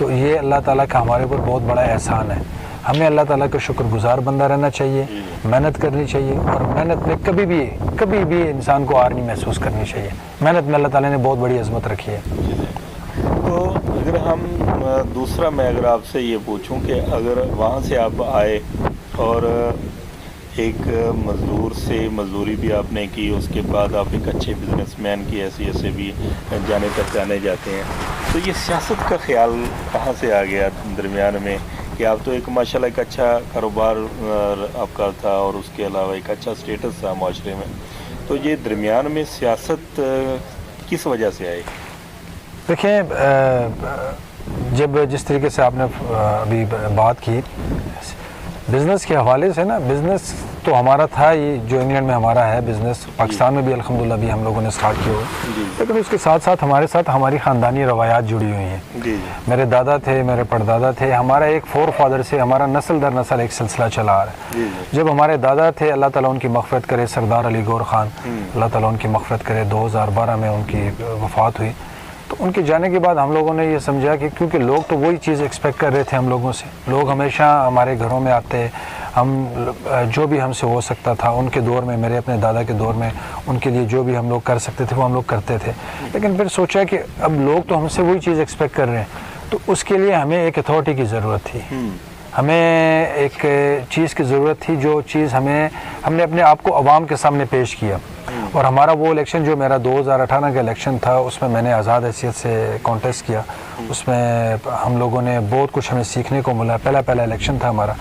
تو یہ اللہ تعالیٰ کا ہمارے اوپر بہت بڑا احسان ہے. ہمیں اللہ تعالیٰ کا شکر گزار بندہ رہنا چاہیے, محنت کرنی چاہیے, اور محنت میں کبھی بھی انسان کو ہار نہیں محسوس کرنی چاہیے. محنت میں اللہ تعالیٰ نے بہت بڑی عظمت رکھی ہے. تو اگر ہم دوسرا میں اگر آپ سے یہ پوچھوں کہ اگر وہاں سے آپ آئے اور ایک مزدور سے مزدوری بھی آپ نے کی, اس کے بعد آپ ایک اچھے بزنس مین کی حیثیت سے بھی جانے پہچانے جاتے ہیں, تو یہ سیاست کا خیال کہاں سے آ گیا درمیان میں کہ آپ تو ایک ماشاءاللہ ایک اچھا کاروبار آپ کا تھا اور اس کے علاوہ ایک اچھا سٹیٹس تھا معاشرے میں, تو یہ درمیان میں سیاست کس وجہ سے آئی؟ دیکھیں, جب جس طریقے سے آپ نے ابھی بات کی بزنس کے حوالے سے نا, بزنس تو ہمارا تھا یہ جو انگلینڈ میں ہمارا ہے بزنس, پاکستان میں بھی الحمدللہ بھی ہم لوگوں نے سٹارٹ کیا ہوئے, لیکن اس کے ساتھ ساتھ ہماری خاندانی روایات جڑی ہوئی ہیں. میرے دادا تھے, میرے پردادا تھے, ہمارا ایک فور فادر سے ہمارا نسل در نسل ایک سلسلہ چلا آ رہا ہے. جب ہمارے دادا تھے, اللہ تعالیٰ ان کی مغفرت کرے, سردار علی گور خان, اللہ تعالیٰ ان کی مغفرت کرے, 2012 میں ان کی وفات ہوئی. تو ان کے جانے کے بعد ہم لوگوں نے یہ سمجھا کہ کیونکہ لوگ تو وہی چیز ایکسپیکٹ کر رہے تھے ہم لوگوں سے, لوگ ہمیشہ ہمارے گھروں میں آتے, ہم جو بھی ہم سے ہو سکتا تھا ان کے دور میں, میرے اپنے دادا کے دور میں ان کے لیے جو بھی ہم لوگ کر سکتے تھے وہ ہم لوگ کرتے تھے. لیکن پھر سوچا کہ اب لوگ تو ہم سے وہی چیز ایکسپیکٹ کر رہے ہیں, تو اس کے لیے ہمیں ایک اتھارٹی کی ضرورت تھی, ہمیں ایک چیز کی ضرورت تھی جو چیز ہم نے اپنے آپ کو عوام کے سامنے پیش کیا. اور ہمارا وہ الیکشن جو میرا 2018 کا الیکشن تھا, اس میں نے آزاد حیثیت سے کانٹیسٹ کیا. اس میں ہم لوگوں نے بہت کچھ ہمیں سیکھنے کو ملا. پہلا الیکشن تھا ہمارا,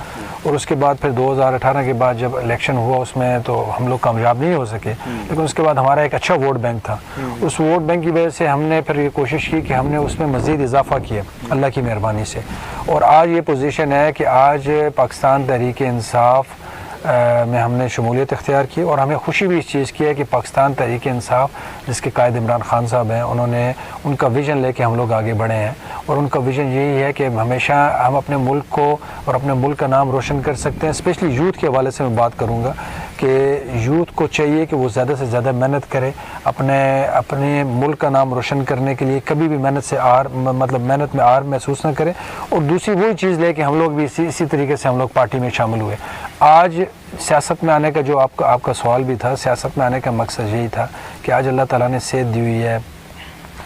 اور اس کے بعد پھر 2018 کے بعد جب الیکشن ہوا اس میں تو ہم لوگ کامیاب نہیں ہو سکے, لیکن اس کے بعد ہمارا ایک اچھا ووٹ بینک تھا. اس ووٹ بینک کی وجہ سے ہم نے پھر یہ کوشش کی کہ ہم نے اس میں مزید اضافہ کیا اللہ کی مہربانی سے, اور آج یہ پوزیشن ہے کہ آج پاکستان تحریک انصاف میں ہم نے شمولیت اختیار کی. اور ہمیں خوشی بھی اس چیز کی ہے کہ پاکستان تحریک انصاف جس کے قائد عمران خان صاحب ہیں, انہوں نے ان کا ویژن لے کے ہم لوگ آگے بڑھے ہیں, اور ان کا ویژن یہی ہے کہ ہمیشہ ہم اپنے ملک کو اور اپنے ملک کا نام روشن کر سکتے ہیں. اسپیشلی یوتھ کے حوالے سے میں بات کروں گا کہ یوتھ کو چاہیے کہ وہ زیادہ سے زیادہ محنت کرے اپنے ملک کا نام روشن کرنے کے لیے, کبھی بھی محنت میں آر محسوس نہ کرے. اور دوسری وہی چیز لے کے ہم لوگ بھی اسی طریقے سے ہم لوگ پارٹی میں شامل ہوئے. آج سیاست میں آنے کا جو آپ کا سوال بھی تھا, سیاست میں آنے کا مقصد یہی تھا کہ آج اللہ تعالیٰ نے صحت دی ہوئی ہے,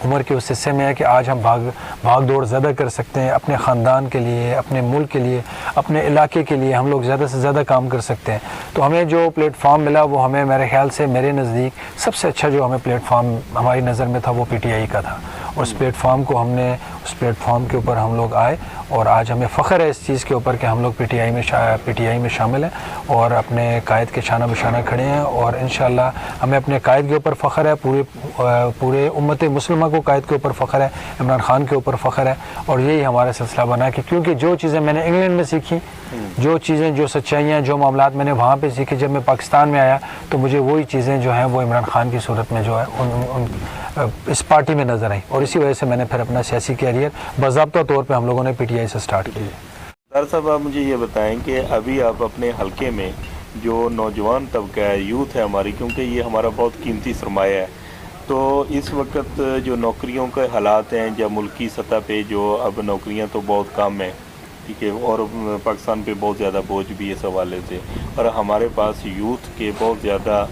عمر کے اس حصے میں ہے کہ آج ہم بھاگ دوڑ زیادہ کر سکتے ہیں اپنے خاندان کے لیے, اپنے ملک کے لیے, اپنے علاقے کے لیے, ہم لوگ زیادہ سے زیادہ کام کر سکتے ہیں. تو ہمیں جو پلیٹ فارم ملا وہ ہمیں میرے خیال سے میرے نزدیک سب سے اچھا جو ہمیں پلیٹ فارم ہماری نظر میں تھا وہ پی ٹی آئی کا تھا. اور اس پلیٹ فارم کو اس پلیٹ فارم کے اوپر ہم لوگ آئے, اور آج ہمیں فخر ہے اس چیز کے اوپر کہ ہم لوگ پی ٹی آئی میں شامل ہیں اور اپنے قائد کے شانہ بشانہ کھڑے ہیں. اور انشاءاللہ ہمیں اپنے قائد کے اوپر فخر ہے, پورے امت مسلمہ کو قائد کے اوپر فخر ہے, عمران خان کے اوپر فخر ہے. اور یہی ہمارا سلسلہ بنا کہ کیونکہ جو چیزیں میں نے انگلینڈ میں سیکھی, جو چیزیں, جو سچائیاں, جو معاملات میں نے وہاں پہ سیکھی, جب میں پاکستان میں آیا تو مجھے وہی چیزیں جو ہیں وہ عمران خان کی صورت میں جو ہے اس پارٹی میں نظر آئیں. اور اسی وجہ سے میں نے پھر اپنا سیاسی کیریئر باضابطہ طور پہ ہم لوگوں نے پی ٹی آئی سے سٹارٹ کیا. سر صاحب, آپ مجھے یہ بتائیں کہ ابھی آپ اپنے حلقے میں جو نوجوان طبقہ ہے, یوتھ ہے ہماری, کیونکہ یہ ہمارا بہت قیمتی سرمایہ ہے, تو اس وقت جو نوکریوں کے حالات ہیں یا ملکی سطح پہ جو اب نوکریاں تو بہت کم ہیں, ٹھیک ہے, اور پاکستان پہ بہت زیادہ بوجھ بھی اس حوالے سے, اور ہمارے پاس یوتھ کے بہت زیادہ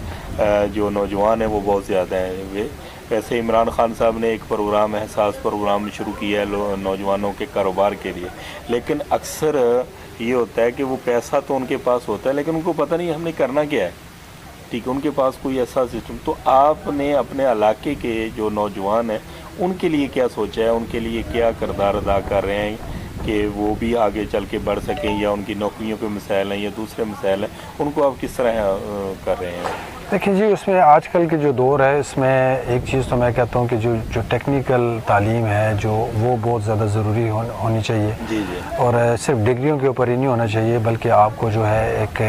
جو نوجوان ہیں وہ بہت زیادہ ہیں. ویسے عمران خان صاحب نے ایک پروگرام, احساس پروگرام شروع کیا ہے نوجوانوں کے کاروبار کے لیے, لیکن اکثر یہ ہوتا ہے کہ وہ پیسہ تو ان کے پاس ہوتا ہے لیکن ان کو پتہ نہیں ہم نے کرنا کیا ہے, ٹھیک ہے, ان کے پاس کوئی ایسا سسٹم. تو آپ نے اپنے علاقے کے جو نوجوان ہیں ان کے لیے کیا سوچا ہے, ان کے لیے کیا کردار ادا کر رہے ہیں کہ وہ بھی آگے چل کے بڑھ سکیں, یا ان کی نوکریوں کے مسائل ہیں یا دوسرے مسائل ہیں, ان کو آپ کس طرح کر رہے ہیں؟ دیکھیں جی, اس میں آج کل کے جو دور ہے اس میں ایک چیز تو میں کہتا ہوں کہ جو ٹیکنیکل تعلیم ہے جو وہ بہت زیادہ ضروری ہونی چاہیے. جی. اور صرف ڈگریوں کے اوپر ہی نہیں ہونا چاہیے, بلکہ آپ کو جو ہے ایک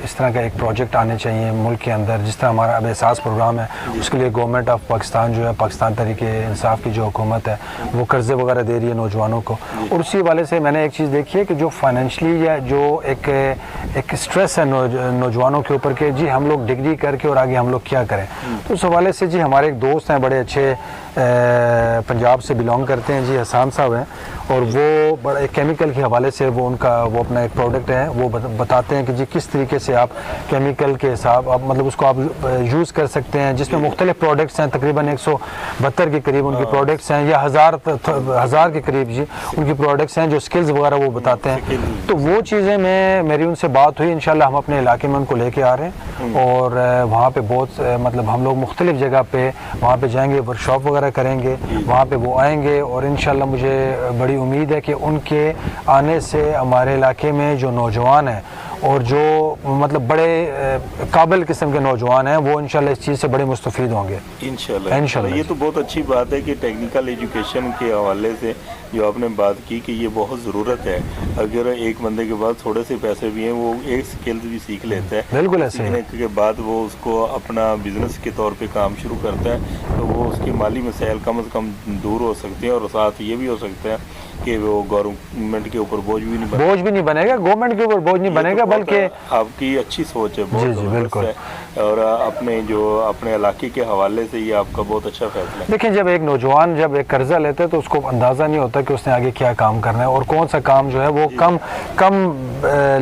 اس طرح کا ایک پروجیکٹ آنے چاہیے ملک کے اندر, جس طرح ہمارا اب احساس پروگرام ہے. اس کے لیے گورنمنٹ آف پاکستان جو ہے, پاکستان تحریک انصاف کی جو حکومت ہے وہ قرضے وغیرہ دے رہی ہے نوجوانوں کو, اور اسی اسی حوالے سے میں نے ایک چیز دیکھی ہے کہ جو فائنینشلی یا جو ایک سٹریس ہے نوجوانوں کے اوپر کہ جی ہم لوگ ڈگری کر کے اور آگے ہم لوگ کیا کریں، تو اس حوالے سے جی ہمارے ایک دوست ہیں بڑے اچھے پنجاب سے بلانگ کرتے ہیں، جی حسان صاحب ہیں، اور وہ بڑا ایک کیمیکل کے حوالے سے وہ اپنا ایک پروڈکٹ ہے، وہ بتاتے ہیں کہ جی کس طریقے سے آپ کیمیکل کے حساب مطلب اس کو آپ یوز کر سکتے ہیں، جس میں مختلف پروڈکٹس ہیں، تقریباً 172 کے قریب ان کی پروڈکٹس ہیں، یا ہزار کے قریب جی ان کی پروڈکٹس ہیں، جو سکلز وغیرہ وہ بتاتے ہیں. تو وہ چیزیں میری ان سے بات ہوئی، انشاءاللہ ہم اپنے علاقے میں ان کو لے کے آ رہے ہیں، اور وہاں پہ بہت مطلب ہم لوگ مختلف جگہ پہ وہاں پہ جائیں گے، ورکشاپ وغیرہ کریں گے، وہاں پہ وہ آئیں گے، اور انشاءاللہ مجھے بڑی امید ہے کہ ان کے آنے سے ہمارے علاقے میں جو نوجوان ہیں اور جو مطلب بڑے قابل قسم کے نوجوان ہیں وہ انشاءاللہ اس چیز سے بڑے مستفید ہوں گے انشاءاللہ. یہ تو بہت اچھی بات ہے کہ ٹیکنیکل ایجوکیشن کے حوالے سے جو آپ نے بات کی کہ یہ بہت ضرورت ہے. اگر ایک بندے کے پاس تھوڑے سے پیسے بھی ہیں، وہ ایک سکلز بھی سیکھ لیتا ہے، بالکل ایسے سیکھنے کے بعد وہ اس کو اپنا بزنس کے طور پہ کام شروع کرتا ہے، تو وہ اس کے مالی مسائل کم از کم دور ہو سکتے ہیں، اور ساتھ یہ بھی ہو سکتا ہے کہ وہ گورنمنٹ کے اوپر بوجھ بھی نہیں بنے گا، گورنمنٹ کے اوپر بوجھ نہیں بنے گا، بلکہ آپ کی اچھی سوچ ہے، بہت زبردست ہے، اور اپنے علاقے کے حوالے سے یہ آپ کا بہت اچھا فیصلہ ہے. دیکھیں جب ایک نوجوان جب ایک قرضہ لیتا ہے تو اس کو اندازہ نہیں ہوتا کہ اس نے آگے کیا کام کرنا ہے، اور کون سا کام جو ہے وہ کم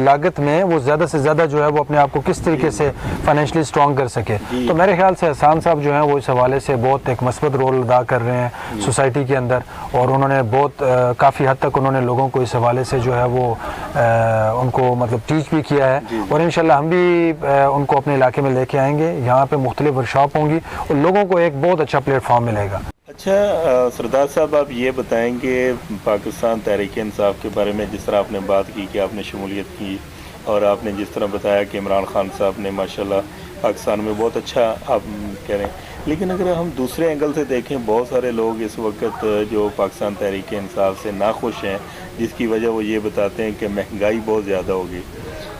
لاگت میں وہ زیادہ سے زیادہ جو ہے وہ اپنے آپ کو کس طریقے سے فائنینشلی اسٹرانگ کر سکے. تو میرے خیال سے حسان صاحب جو ہیں وہ اس حوالے سے بہت ایک مثبت رول ادا کر رہے ہیں سوسائٹی کے اندر، اور انہوں نے بہت کافی حد تک انہوں نے لوگوں کو اس حوالے سے جو ہے وہ ان کو مطلب ٹیچ بھی کیا ہے، اور انشاءاللہ ہم بھی ان کو اپنے علاقے میں لے کے آئیں گے. یہاں پہ مختلف ورکشاپ ہوں گی اور لوگوں کو ایک بہت اچھا پلیٹ فارم ملے گا. اچھا سردار صاحب، آپ یہ بتائیں کہ پاکستان تحریک انصاف کے بارے میں جس طرح آپ نے بات کی کہ آپ نے شمولیت کی، اور آپ نے جس طرح بتایا کہ عمران خان صاحب نے ماشاءاللہ پاکستان میں بہت اچھا آپ کہہ رہے ہیں، لیکن اگر ہم دوسرے اینگل سے دیکھیں، بہت سارے لوگ اس وقت جو پاکستان تحریک انصاف سے ناخوش ہیں، جس کی وجہ وہ یہ بتاتے ہیں کہ مہنگائی بہت زیادہ ہوگی.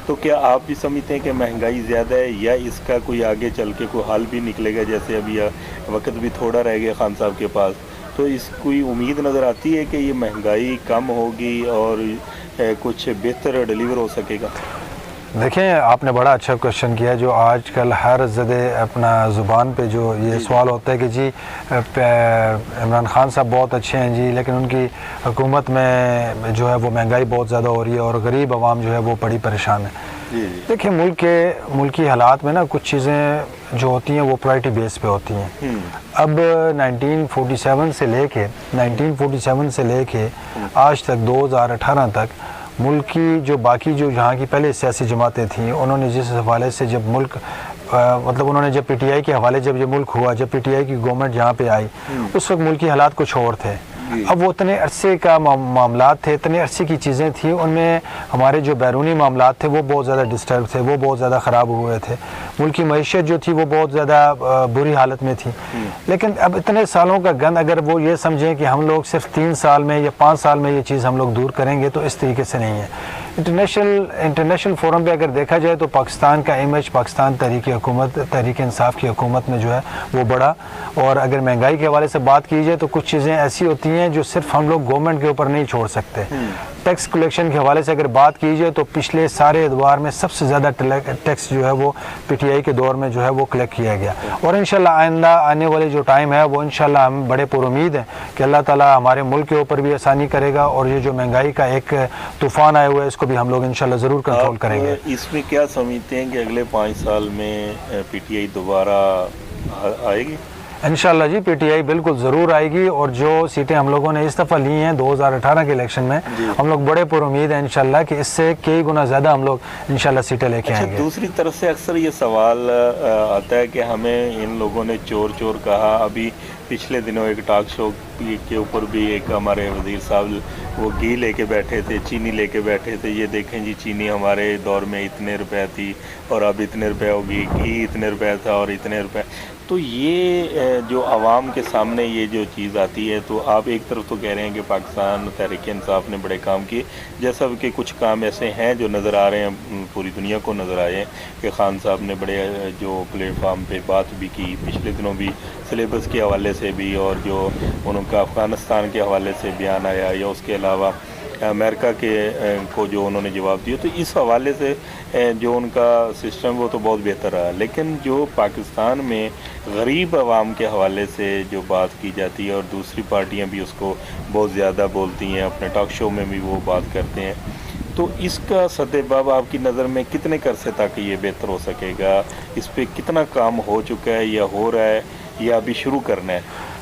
تو کیا آپ بھی سمجھتے ہیں کہ مہنگائی زیادہ ہے، یا اس کا کوئی آگے چل کے کوئی حل بھی نکلے گا؟ جیسے ابھی وقت بھی تھوڑا رہ گیا خان صاحب کے پاس، تو اس کوئی امید نظر آتی ہے کہ یہ مہنگائی کم ہوگی اور کچھ بہتر ڈیلیور ہو سکے گا؟ دیکھیں آپ نے بڑا اچھا کوشچن کیا. جو آج کل ہر زدے اپنا زبان پہ جو یہ سوال ہوتا ہے کہ جی عمران خان صاحب بہت اچھے ہیں جی، لیکن ان کی حکومت میں جو ہے وہ مہنگائی بہت زیادہ ہو رہی ہے اور غریب عوام جو ہے وہ بڑی پریشان ہے. دیکھیں ملکی حالات میں نا کچھ چیزیں جو ہوتی ہیں وہ پرائرٹی بیس پہ ہوتی ہیں. اب 1947 سے لے کے آج تک 2018 تک ملک کی جو باقی جو یہاں کی پہلے سیاسی جماعتیں تھیں، انہوں نے جس حوالے سے جب ملک مطلب انہوں نے جب پی ٹی آئی کے حوالے جب یہ ملک ہوا، جب پی ٹی آئی کی گورنمنٹ یہاں پہ آئی، اس وقت ملکی حالات کچھ اور تھے. اب وہ اتنے عرصے کا معاملات تھے، اتنے عرصے کی چیزیں تھیں، ان میں ہمارے جو بیرونی معاملات تھے وہ بہت زیادہ ڈسٹرب تھے، وہ بہت زیادہ خراب ہوئے تھے. ملک کی معیشت جو تھی وہ بہت زیادہ بری حالت میں تھی. لیکن اب اتنے سالوں کا گند اگر وہ یہ سمجھیں کہ ہم لوگ صرف 3 سال میں یا 5 سال میں یہ چیز ہم لوگ دور کریں گے، تو اس طریقے سے نہیں ہے. انٹرنیشنل فورم پہ اگر دیکھا جائے تو پاکستان کا امیج، پاکستان تحریک انصاف کی حکومت میں جو ہے وہ بڑا. اور اگر مہنگائی کے حوالے سے بات کی جائے تو کچھ چیزیں ایسی ہوتی ہیں جو صرف ہم لوگ گورنمنٹ کے اوپر نہیں چھوڑ سکتے. ٹیکس کلیکشن کے حوالے سے اگر بات کی جائے تو پچھلے سارے ادوار میں سب سے زیادہ ٹیکس جو ہے وہ پی ٹی آئی کے دور میں جو ہے وہ کلیکٹ کیا گیا. اور انشاءاللہ آئندہ آنے والے جو ٹائم ہے وہ انشاءاللہ ہم بڑے پر امید ہیں کہ اللہ تعالیٰ ہمارے ملک کے اوپر بھی آسانی کرے گا، اور یہ جو مہنگائی کا ایک طوفان آیا ہوا ہے اس کو بھی ہم لوگ انشاءاللہ ضرور کنٹرول کریں گے. اس میں کیا سمجھتے ہیں کہ اگلے 5 سال میں پی ٹی آئی دوبارہ آئے گی؟ انشاءاللہ جی پی ٹی آئی بالکل ضرور آئے گی، اور جو سیٹیں ہم لوگوں نے اس دفعہ لی ہیں 2018 کے الیکشن میں، ہم لوگ بڑے پر امید ہیں انشاءاللہ کہ اس سے کئی گنا زیادہ ہم لوگ انشاءاللہ سیٹیں لے کے آئیں گے. دوسری طرف سے اکثر یہ سوال آتا ہے کہ ہمیں ان لوگوں نے چور کہا. ابھی پچھلے دنوں ایک ٹاک شو کے اوپر بھی ایک ہمارے وزیر صاحب وہ گھی لے کے بیٹھے تھے، چینی لے کے بیٹھے تھے، یہ دیکھیں جی چینی ہمارے دور میں اتنے روپے تھی اور اب اتنے روپے ہوگی، گھی اتنے روپے تھا اور اتنے روپے. تو یہ جو عوام کے سامنے یہ جو چیز آتی ہے، تو آپ ایک طرف تو کہہ رہے ہیں کہ پاکستان تحریک انصاف نے بڑے کام کیے، جیسا کہ کچھ کام ایسے ہیں جو نظر آ رہے ہیں، پوری دنیا کو نظر آئے ہیں کہ خان صاحب نے بڑے جو پلیٹ فارم پہ بات بھی کی، پچھلے دنوں بھی سلیبس کے حوالے سے بھی، اور جو ان کا افغانستان کے حوالے سے بیان آیا، یا اس کے علاوہ امریکہ کے کو جو انہوں نے جواب دیا، تو اس حوالے سے جو ان کا سسٹم وہ تو بہت بہتر رہا، لیکن جو پاکستان میں غریب عوام کے حوالے سے جو بات کی جاتی ہے اور دوسری پارٹیاں بھی اس کو بہت زیادہ بولتی ہیں، اپنے ٹاک شو میں بھی وہ بات کرتے ہیں، تو اس کا سدباب آپ کی نظر میں کتنے عرصے تک یہ بہتر ہو سکے گا؟ اس پہ کتنا کام ہو چکا ہے یا ہو رہا ہے یا ابھی شروع کرنا ہے؟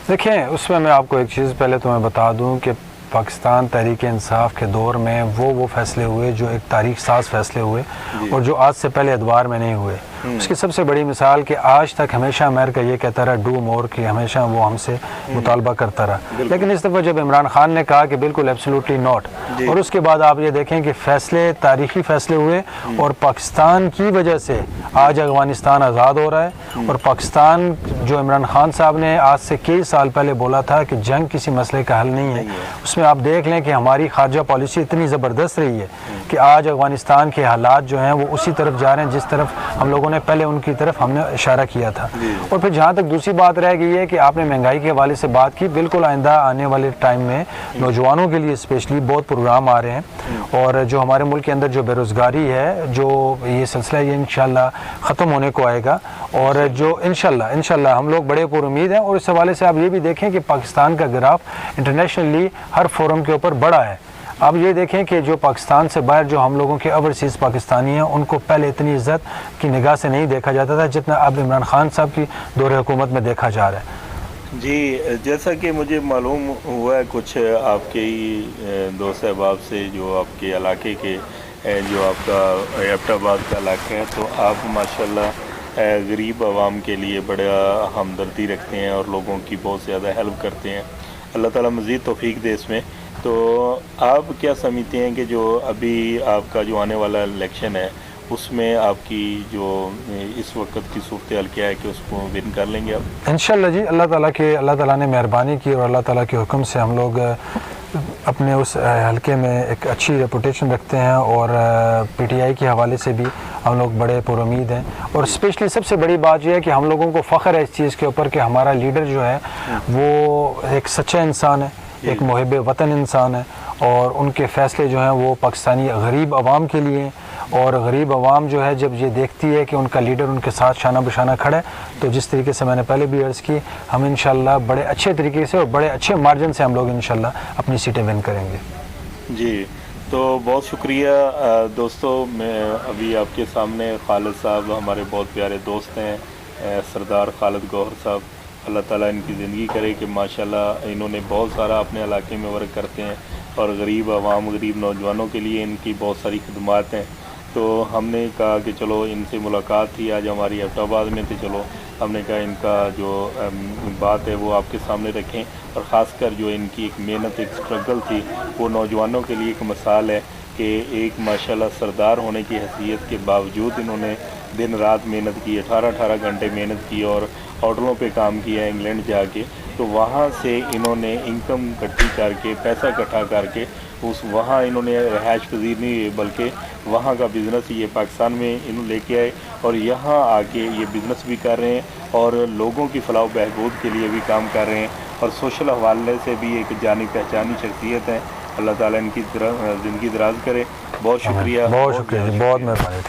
دیکھیں، اس میں آپ کو ایک چیز پہلے تو میں بتا دوں کہ پاکستان تحریک انصاف کے دور میں وہ فیصلے ہوئے جو ایک تاریخ ساز فیصلے ہوئے اور جو آج سے پہلے ادوار میں نہیں ہوئے۔ اس کی سب سے بڑی مثال کہ آج تک ہمیشہ امریکہ یہ کہتا رہا ڈو مور، کہ ہمیشہ وہ ہم سے مطالبہ کرتا رہا، لیکن اس دفعہ جب عمران خان نے کہا کہ بالکل ایبسولوٹلی ناٹ، اور اس کے بعد آپ یہ دیکھیں کہ فیصلے تاریخی فیصلے ہوئے اور پاکستان کی وجہ سے آج افغانستان آزاد ہو رہا ہے۔ اور پاکستان جو عمران خان صاحب نے آج سے کئی سال پہلے بولا تھا کہ جنگ کسی مسئلے کا حل نہیں ہے، اس میں آپ دیکھ لیں کہ ہماری خارجہ پالیسی اتنی زبردست رہی ہے کہ آج افغانستان کے حالات جو ہیں وہ اسی طرف جا رہے ہیں جس طرف ہم لوگوں نے پہلے ان کی طرف ہم نے اشارہ کیا تھا۔ اور پھر جہاں تک دوسری بات رہ گئی ہے کہ آپ نے مہنگائی کے حوالے سے بات کی، بالکل آئندہ آنے والے ٹائم میں نوجوانوں کے لیے اسپیشلی بہت پروگرام آ رہے ہیں، اور جو ہمارے ملک کے اندر جو بے روزگاری ہے، جو یہ سلسلہ یہ انشاءاللہ ختم ہونے کو آئے گا، اور جو انشاءاللہ ہم لوگ بڑے پر امید ہیں۔ اور اس حوالے سے آپ یہ بھی دیکھیں کہ پاکستان کا گراف انٹرنیشنلی ہر فورم کے اوپر بڑا ہے۔ آپ یہ دیکھیں کہ جو پاکستان سے باہر جو ہم لوگوں کے اوورسیز پاکستانی ہیں، ان کو پہلے اتنی عزت کی نگاہ سے نہیں دیکھا جاتا تھا جتنا اب عمران خان صاحب کی دور حکومت میں دیکھا جا رہا ہے۔ جی، جیسا کہ مجھے معلوم ہوا ہے کچھ آپ کے ہی دوست احباب سے، جو آپ کے علاقے کے جو آپ کا ایبٹ آباد کا علاقہ ہے، تو آپ ماشاءاللہ غریب عوام کے لیے بڑا ہمدردی رکھتے ہیں اور لوگوں کی بہت زیادہ ہیلپ کرتے ہیں۔ اللہ تعالیٰ مزید توفیق دے اس میں۔ تو آپ کیا سمجھتے ہیں کہ جو ابھی آپ کا جو آنے والا الیکشن ہے، اس میں آپ کی جو اس وقت کی صورتحال کیا ہے کہ اس کو ون کر لیں گے آپ؟ انشاءاللہ جی، اللہ تعالیٰ نے مہربانی کی اور اللہ تعالیٰ کے حکم سے ہم لوگ اپنے اس حلقے میں ایک اچھی ریپوٹیشن رکھتے ہیں، اور پی ٹی آئی کے حوالے سے بھی ہم لوگ بڑے پر امید ہیں۔ اور اسپیشلی سب سے بڑی بات یہ ہے کہ ہم لوگوں کو فخر ہے اس چیز کے اوپر کہ ہمارا لیڈر جو ہے وہ ایک سچا انسان ہے، ایک محب وطن انسان ہے، اور ان کے فیصلے جو ہیں وہ پاکستانی غریب عوام کے لیے ہیں۔ اور غریب عوام جو ہے جب یہ دیکھتی ہے کہ ان کا لیڈر ان کے ساتھ شانہ بشانہ کھڑا ہے، تو جس طریقے سے میں نے پہلے بھی عرض کی، ہم انشاءاللہ بڑے اچھے طریقے سے اور بڑے اچھے مارجن سے ہم لوگ انشاءاللہ اپنی سیٹیں ون کریں گے۔ جی، تو بہت شکریہ دوستو۔ میں ابھی آپ کے سامنے خالد صاحب ہمارے بہت پیارے دوست ہیں، سردار خالد گوہر صاحب، اللہ تعالیٰ ان کی زندگی کرے کہ ماشاءاللہ انہوں نے بہت سارا اپنے علاقے میں ورک کرتے ہیں، اور غریب عوام، غریب نوجوانوں کے لیے ان کی بہت ساری خدمات ہیں۔ تو ہم نے کہا کہ چلو ان سے ملاقات تھی، آج ہماری ایبٹ آباد میں تھی، چلو ہم نے کہا ان کا جو بات ہے وہ آپ کے سامنے رکھیں، اور خاص کر جو ان کی ایک محنت، ایک سٹرگل تھی، وہ نوجوانوں کے لیے ایک مثال ہے کہ ایک ماشاءاللہ سردار ہونے کی حیثیت کے باوجود انہوں نے دن رات محنت کی، 18 گھنٹے محنت کی، اور آرڈروں پہ کام کیا انگلینڈ جا کے، تو وہاں سے انہوں نے انکم اکٹھی کر کے، پیسہ اکٹھا کر کے، وہاں انہوں نے رہائش پذیر نہیں ہوئے بلکہ وہاں کا بزنس یہ پاکستان میں انہوں لے کے آئے، اور یہاں آ کے یہ بزنس بھی کر رہے ہیں اور لوگوں کی فلاح و بہبود کے لیے بھی کام کر رہے ہیں، اور سوشل حوالے سے بھی ایک جانی پہچانی شخصیت ہیں۔ اللہ تعالیٰ ان کی زندگی دراز کرے۔ بہت شکریہ، بہت شکریہ جی، بہت مہربانی۔